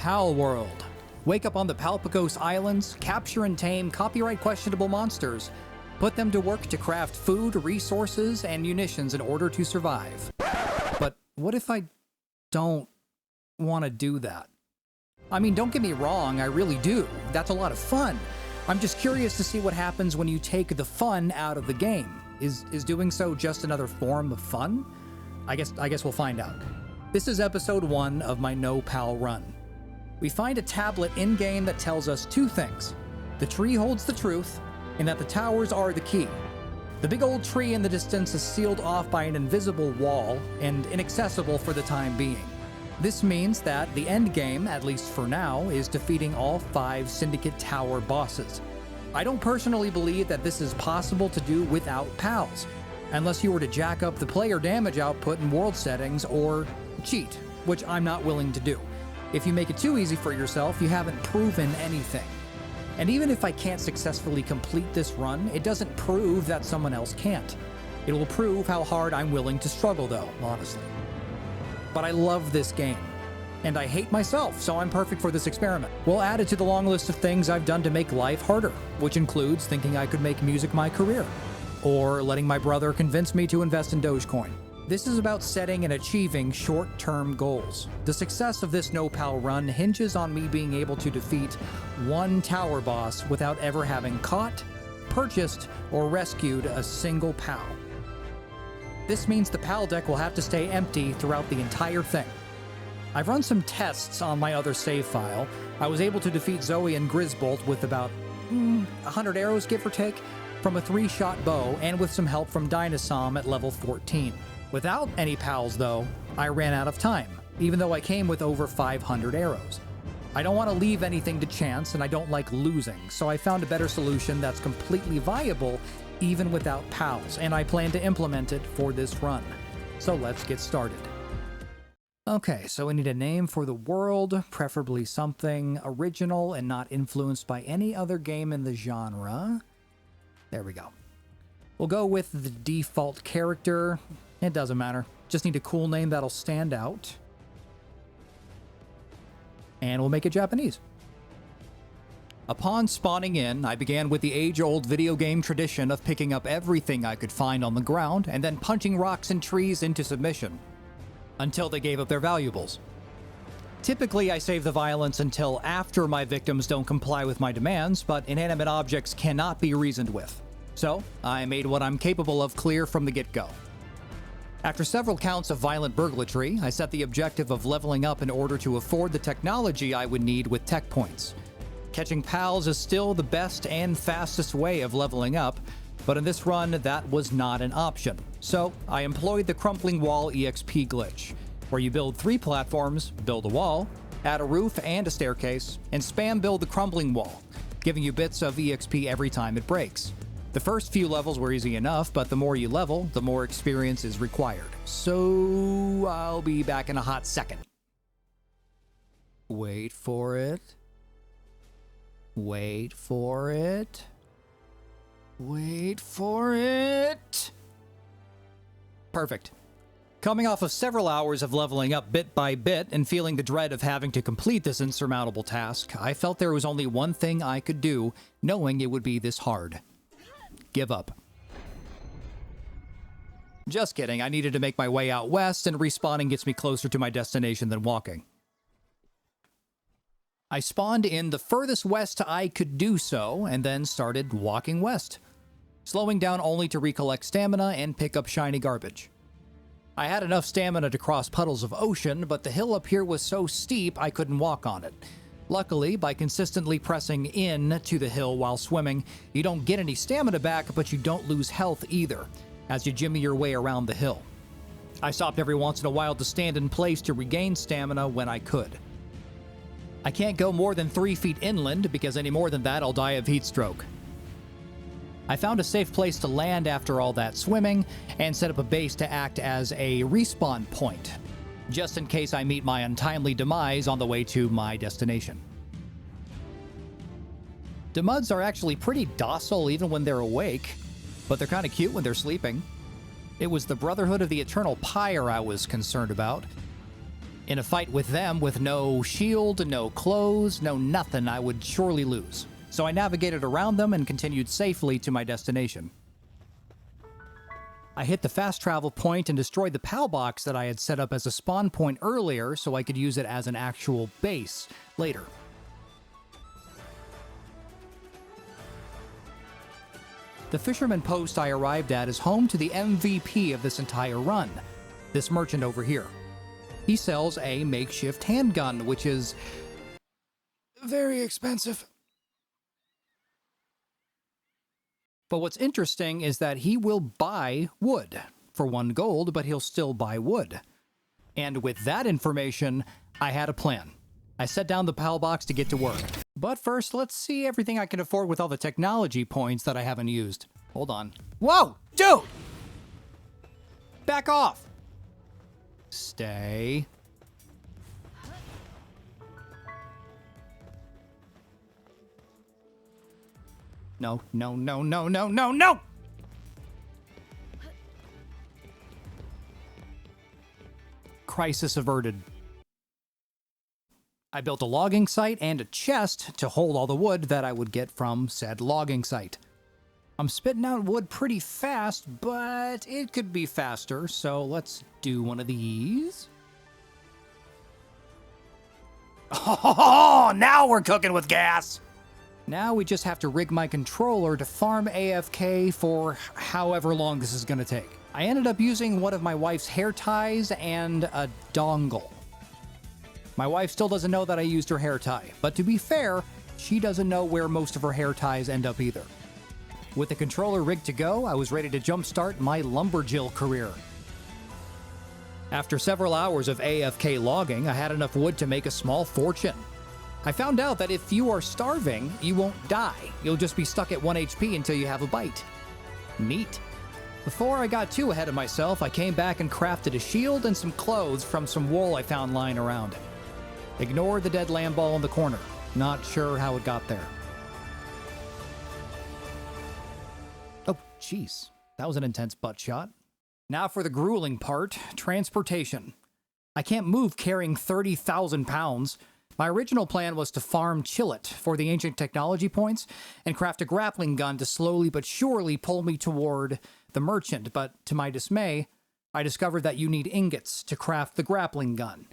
Palworld. Wake up on the Palpagos Islands, capture and tame copyright questionable monsters, put them to work to craft food, resources, and munitions in order to survive. But what if I don't want to do that? I mean, don't get me wrong, I really do. That's a lot of fun. I'm just curious to see what happens when you take the fun out of the game. Is doing so just another form of fun? I guess we'll find out. This is episode 1 of my No Pal run. We find a tablet in-game that tells us two things. The tree holds the truth, and that the towers are the key. The big old tree in the distance is sealed off by an invisible wall and inaccessible for the time being. This means that the end game, at least for now, is defeating all 5 Syndicate Tower bosses. I don't personally believe that this is possible to do without pals, unless you were to jack up the player damage output in world settings or cheat, which I'm not willing to do. If you make it too easy for yourself, you haven't proven anything. And even if I can't successfully complete this run, it doesn't prove that someone else can't. It will prove how hard I'm willing to struggle though, honestly. But I love this game. And I hate myself, so I'm perfect for this experiment. We'll add it to the long list of things I've done to make life harder, which includes thinking I could make music my career, or letting my brother convince me to invest in Dogecoin. This is about setting and achieving short-term goals. The success of this No Pal run hinges on me being able to defeat one tower boss without ever having caught, purchased, or rescued a single pal. This means the pal deck will have to stay empty throughout the entire thing. I've run some tests on my other save file. I was able to defeat Zoe and Grisbolt with about 100 arrows, give or take, from a 3-shot bow and with some help from Dinosaur at level 14. Without any pals though, I ran out of time, even though I came with over 500 arrows. I don't want to leave anything to chance and I don't like losing, so I found a better solution that's completely viable even without pals, and I plan to implement it for this run. So let's get started. Okay, so we need a name for the world, preferably something original and not influenced by any other game in the genre. There we go. We'll go with the default character. It doesn't matter. Just need a cool name that'll stand out. And we'll make it Japanese. Upon spawning in, I began with the age-old video game tradition of picking up everything I could find on the ground and then punching rocks and trees into submission, until they gave up their valuables. Typically, I save the violence until after my victims don't comply with my demands, but inanimate objects cannot be reasoned with. So, I made what I'm capable of clear from the get-go. After several counts of violent burglary, I set the objective of leveling up in order to afford the technology I would need with tech points. Catching pals is still the best and fastest way of leveling up, but in this run, that was not an option. So, I employed the Crumbling Wall EXP glitch, where you build 3 platforms, build a wall, add a roof and a staircase, and spam build the Crumbling Wall, giving you bits of EXP every time it breaks. The first few levels were easy enough, but the more you level, the more experience is required. So, I'll be back in a hot second. Wait for it. Wait for it. Wait for it. Perfect. Coming off of several hours of leveling up bit by bit and feeling the dread of having to complete this insurmountable task, I felt there was only one thing I could do, knowing it would be this hard. Give up. Just kidding, I needed to make my way out west, and respawning gets me closer to my destination than walking. I spawned in the furthest west I could do so, and then started walking west, slowing down only to recollect stamina and pick up shiny garbage. I had enough stamina to cross puddles of ocean, but the hill up here was so steep I couldn't walk on it. Luckily, by consistently pressing in to the hill while swimming, you don't get any stamina back, but you don't lose health either, as you jimmy your way around the hill. I stopped every once in a while to stand in place to regain stamina when I could. I can't go more than 3 feet inland, because any more than that I'll die of heat stroke. I found a safe place to land after all that swimming, and set up a base to act as a respawn point, just in case I meet my untimely demise on the way to my destination. Demuds are actually pretty docile even when they're awake, but they're kind of cute when they're sleeping. It was the Brotherhood of the Eternal Pyre I was concerned about. In a fight with them, with no shield, no clothes, no nothing, I would surely lose. So I navigated around them and continued safely to my destination. I hit the fast travel point and destroyed the PAL box that I had set up as a spawn point earlier so I could use it as an actual base later. The Fisherman Post I arrived at is home to the MVP of this entire run, this merchant over here. He sells a makeshift handgun, which is very expensive. But what's interesting is that he will buy wood for 1 gold, but he'll still buy wood. And with that information, I had a plan. I set down the PAL box to get to work. But first, let's see everything I can afford with all the technology points that I haven't used. Hold on. Whoa! Dude! Back off! Stay. No, no, no, no, no, no, no! Crisis averted. I built a logging site and a chest to hold all the wood that I would get from said logging site. I'm spitting out wood pretty fast, but it could be faster, so let's do one of these. Oh, now we're cooking with gas! Now we just have to rig my controller to farm AFK for however long this is going to take. I ended up using one of my wife's hair ties and a dongle. My wife still doesn't know that I used her hair tie, but to be fair, she doesn't know where most of her hair ties end up either. With the controller rigged to go, I was ready to jumpstart my lumberjill career. After several hours of AFK logging, I had enough wood to make a small fortune. I found out that if you are starving, you won't die. You'll just be stuck at 1 HP until you have a bite. Neat. Before I got too ahead of myself, I came back and crafted a shield and some clothes from some wool I found lying around. Ignore the dead lamb ball in the corner. Not sure how it got there. Oh, jeez. That was an intense butt shot. Now for the grueling part, transportation. I can't move carrying 30,000 pounds. My original plan was to farm Chillet for the ancient technology points and craft a grappling gun to slowly but surely pull me toward the merchant, but to my dismay, I discovered that you need ingots to craft the grappling gun.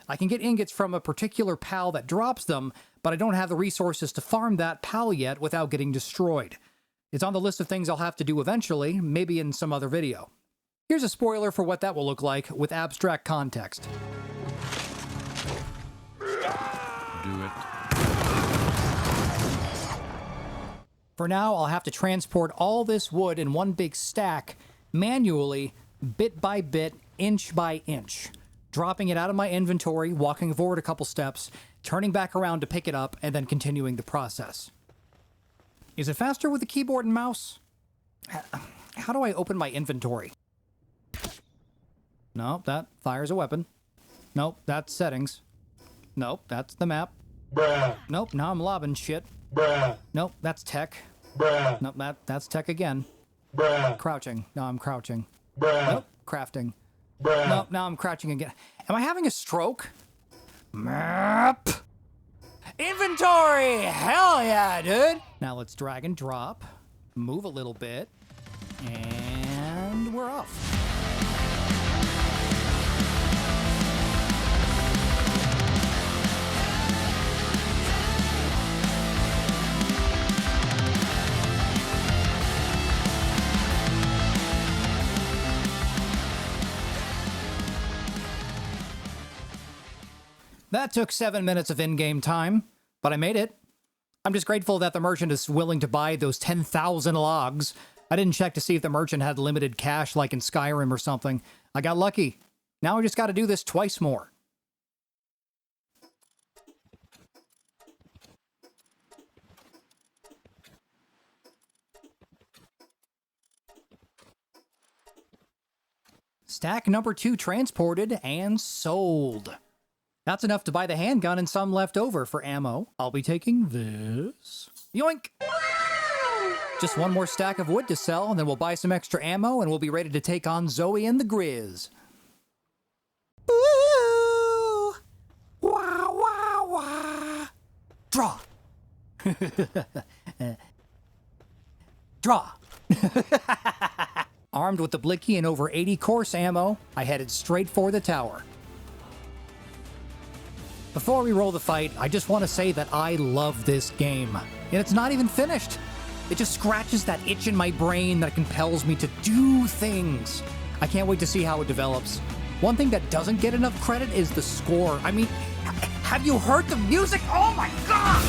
I can get ingots from a particular PAL that drops them, but I don't have the resources to farm that PAL yet without getting destroyed. It's on the list of things I'll have to do eventually, maybe in some other video. Here's a spoiler for what that will look like with abstract context. Do it. For now, I'll have to transport all this wood in one big stack, manually, bit by bit, inch by inch, dropping it out of my inventory, walking forward a couple steps, turning back around to pick it up, and then continuing the process. Is it faster with the keyboard and mouse? How do I open my inventory? No, that fires a weapon. Nope, that's settings. Nope, that's the map. Bruh. Nope, now I'm lobbing shit. Bruh. Nope, that's tech. Bruh. Nope, that's tech again. Bruh. Crouching. No, I'm crouching. Bruh. Nope, crafting. Bruh. Nope, now I'm crouching again. Am I having a stroke? Map. Inventory! Hell yeah, dude! Now let's drag and drop, move a little bit, and we're off. That took 7 minutes of in-game time, but I made it. I'm just grateful that the merchant is willing to buy those 10,000 logs. I didn't check to see if the merchant had limited cash like in Skyrim or something. I got lucky. Now I just got to do this twice more. Stack number 2 transported and sold. That's enough to buy the handgun and some left over for ammo. I'll be taking this. Yoink! Just one more stack of wood to sell, and then we'll buy some extra ammo, and we'll be ready to take on Zoe and the Grizz. Ooh. Draw! Draw! Armed with the Blicky and over 80 course ammo, I headed straight for the tower. Before we roll the fight, I just want to say that I love this game. And it's not even finished. It just scratches that itch in my brain that compels me to do things. I can't wait to see how it develops. One thing that doesn't get enough credit is the score. I mean, have you heard the music? Oh my god!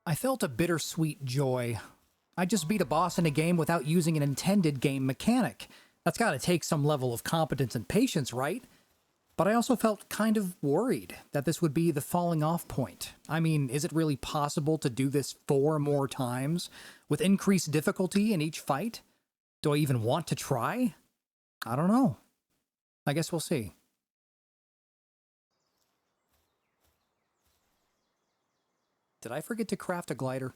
I felt a bittersweet joy. I just beat a boss in a game without using an intended game mechanic. That's gotta take some level of competence and patience, right? But I also felt kind of worried that this would be the falling off point. I mean, is it really possible to do this 4 more times, with increased difficulty in each fight? Do I even want to try? I don't know. I guess we'll see. Did I forget to craft a glider?